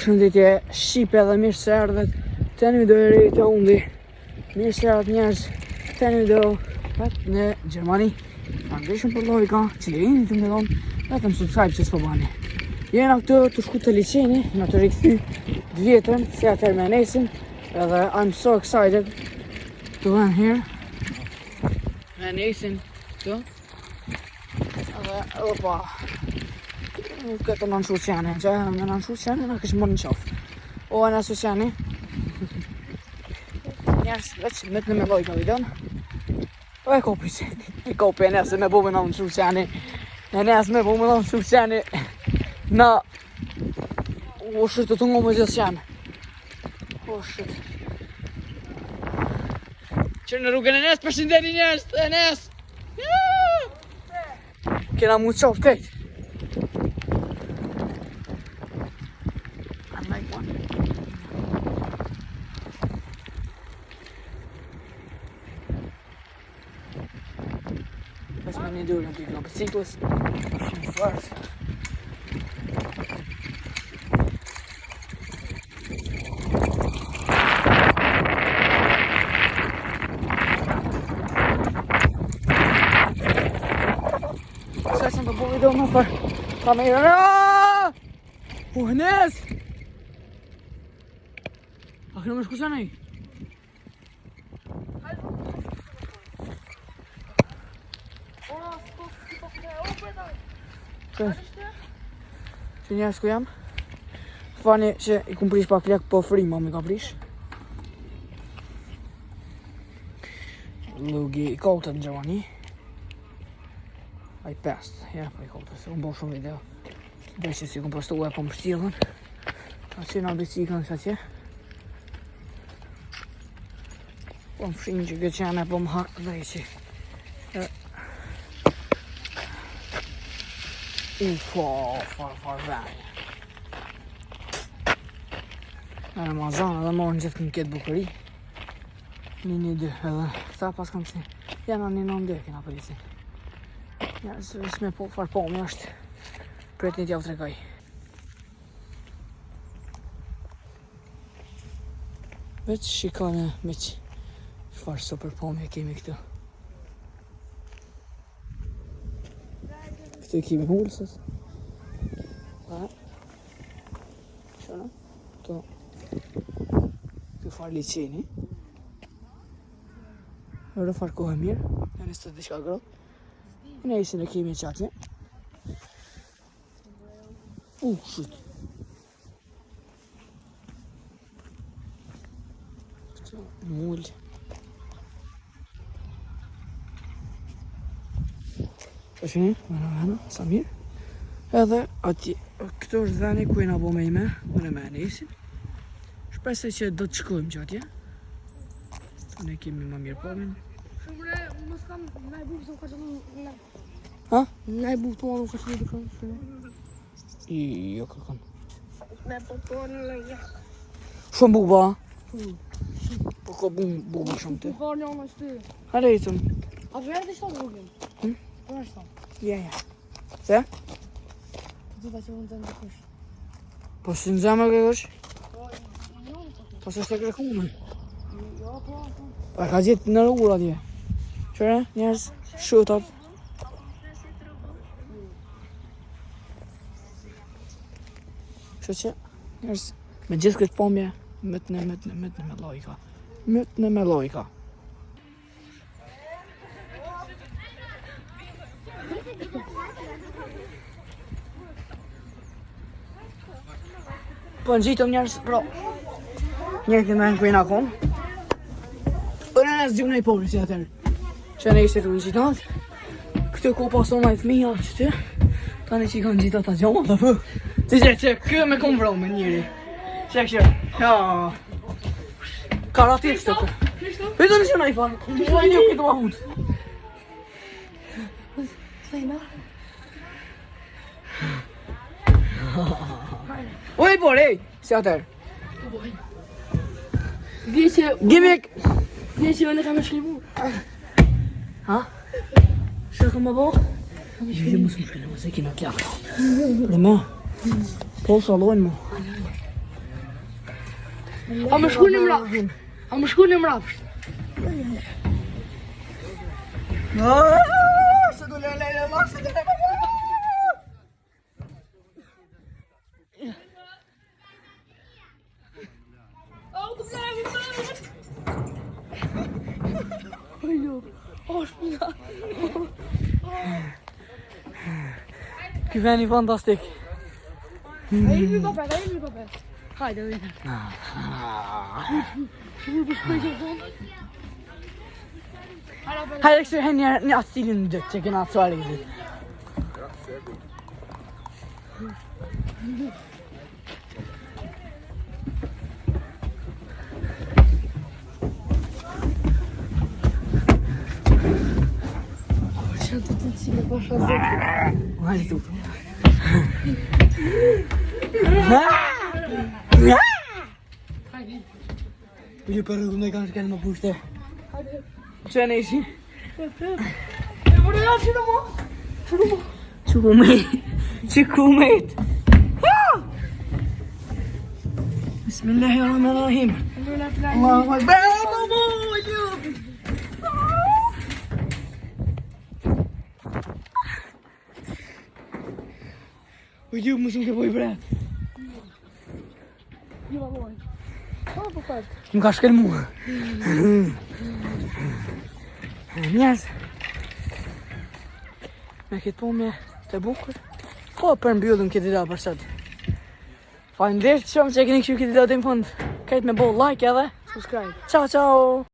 Shëndetje Shqipe dhe mirë se erdhët të një video e ri të undi. Mirë se erdhët njerëz të një video vetë në Gjermani. Foundation për lojka që jeni të mbëllon vetëm subscribe që s'po bani. Jena këtu të shku të liçeni, në të rikëthy 2 vjetën si atër me nesin. Edhe I'm so excited to learn here. Me nesin këtu. Edhe opa. Këtë në nëshu qene, që me në nëshu qene në kështë mërë në qafë. O e në nëshu qene. Njerës veç me të në me lojka videon. O e kopi që, e kopi e nëse me bu me në nëshu qene. E nëse me bu me në nëshu qene. Na o shëtë të ngo me gjithë qene. O shëtë. Qërë në rrugën e nësë, përshindeni njerës, e nësë. Kena mu qafë këtë. Best me një durë në të në biciklës. Shumë fërës. Se të bu video më për kamerën. Hënes! A kënë më shku që nej? Që njerës ku jam. Fani që i kum prish pak lek po fri ma mi ka prish. Lugi i koltët në Gjermani. A i pest, ja pa i koltët, se unë bo shumë video. Dhe që si kum postu e po më shtilën. A që nga biciklën që atje. Po më fshin që këtë qene po më hakë dhe që. Far vej. Në Ramazan edhe morën gjithë në këtë bukëri. Një dy edhe këta pas kam që jena një në ndër kena përgjithsi. Ja, s'me po far po më është për të një tjavë trekaj. Veç shikane me që farë super pomje kemi këtu. Këtu e kemi hullësës. Shona? Këtu. Këtu farë liçeni. Rë farë kohë mirë. Në nësë të dishka grotë. Në isin e kemi qatje. Shit. Këtu mullë. Shini, vena, sa mirë. Edhe ati, këto është veni ku e nga bo me ime, unë e me nesin. Shpresoj që do të shkojmë që atje. Ne kemi ma mirë pomin. Shumre, mos kam naj bukë të më ka që në... Ha? Naj bukë të më ka që në të kanë. Jo kërkon. Me potonë në jakë. Shumë bukë ba? Po ka bukë ba shumë të. Të farë një në shtë. Hale i tëmë. A përre të shtonë rrugën? Përre shtonë? Ja. Se? Të të që mund të në kush. Po së në zemë e kërësh? Po së është e kërkunë? Jo, po. Pa ka gjithë në rrugë atje. Qëre, njerës, shëtat. Kështë që, njerës, me gjithë këtë pomje, mëtëne me lojka. Mëtëne me lojka. Po në gjitëm njerës, bro. Njerë këtë me në kujna konë. Unë e nësë gjumë në i pobri si atërë. Që në ishte të në gjitat. Këtë ku pason në i thmija që ty. Tani që i kanë gjitat të gjomë të fë. Që kë me kom vro me njëri. Që. Ja. Karatis të kë. Pëjtë në që në i farë. Në një këtë ma hudë. Sejna. Oj, por, ej, si atër. Gimik! Dje që në kam e shlimu. Ha? Shë kam më bo? Jo, mos më shkëllë, mos e kina kja. Dhe me, po salojnë mo. A më shku në mrapsht. A më shku në mrapsht. Se do lejle mos, se do lejle Ky veni fantastik. Ai mi papet. Hajde, vjen. Hajde kështu një asilin në dëtë që kena të suari këtë. Që të të cilë pasha zëtë. Hajde tu. Bile për rrugë me kanë shkallë më pushte. Që në ishi? E vërë ja që në mo. Që kumejt. Bismillahirrahmanirrahim. Allahu Akbar. Oj, ju më shumë ke poj bre. Jo, aloj. Pa, papet. Më ka shkel mua. Njerëz. Me këtë po me të bukur. Po për mbyllëm këtë video për sot. Faleminderit shumë që e keni kështu këtë video deri në fund. Kajt me bo like edhe Subscribe. ciao ciao.